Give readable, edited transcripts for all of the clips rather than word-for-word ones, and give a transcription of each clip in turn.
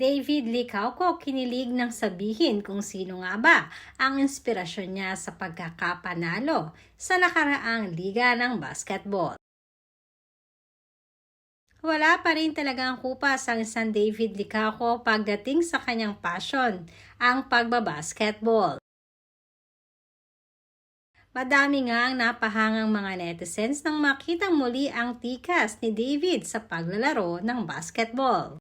David Licauco kinilig nang sabihin kung sino nga ba ang inspirasyon niya sa pagkakapanalo sa nakaraang liga ng basketball. Wala pa rin talagang kupas ang isang David Licauco pagdating sa kanyang passion, ang pagbabasketball. Madami nga ang napahangang mga netizens nang makitang muli ang tikas ni David sa paglalaro ng basketball.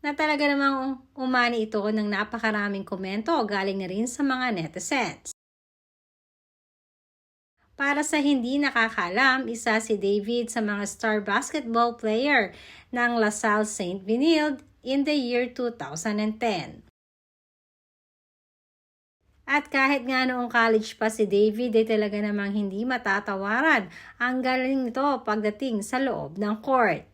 Na talaga namang umani ito ng napakaraming komento galing na rin sa mga netizens. Para sa hindi nakakalam, isa si David sa mga star basketball player ng LaSalle St. Benilde in the year 2010. At kahit nga noong college pa si David ay talaga namang hindi matatawaran ang galing nito pagdating sa loob ng court.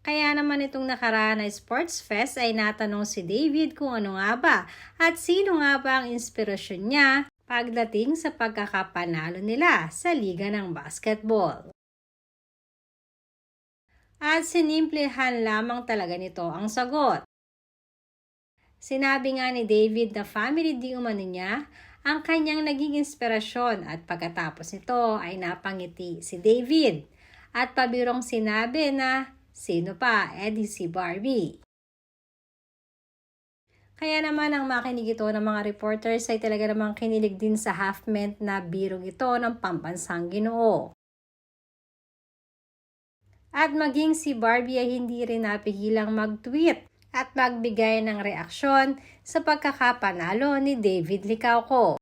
Kaya naman itong nakaraan na Sports Fest ay natanong si David kung ano nga ba at sino nga ba ang inspirasyon niya pagdating sa pagkakapanalo nila sa liga ng basketball. At sinimplihan lamang talaga nito ang sagot. Sinabi nga ni David na family di umano niya ang kanyang naging inspirasyon at pagkatapos nito ay napangiti si David at pabirong sinabi na sino pa, si Barbie. Kaya naman ang makinig ito ng mga reporters ay talaga namang kinilig din sa half-meant na birong ito ng pambansang Ginoo. At maging si Barbie ay hindi rin napigilang mag-tweet at magbigay ng reaksyon sa pagkakapanalo ni David Licauco.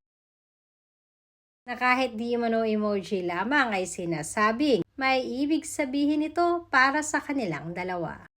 Na kahit di umano emoji lamang ay sinasabing may ibig sabihin ito para sa kanilang dalawa.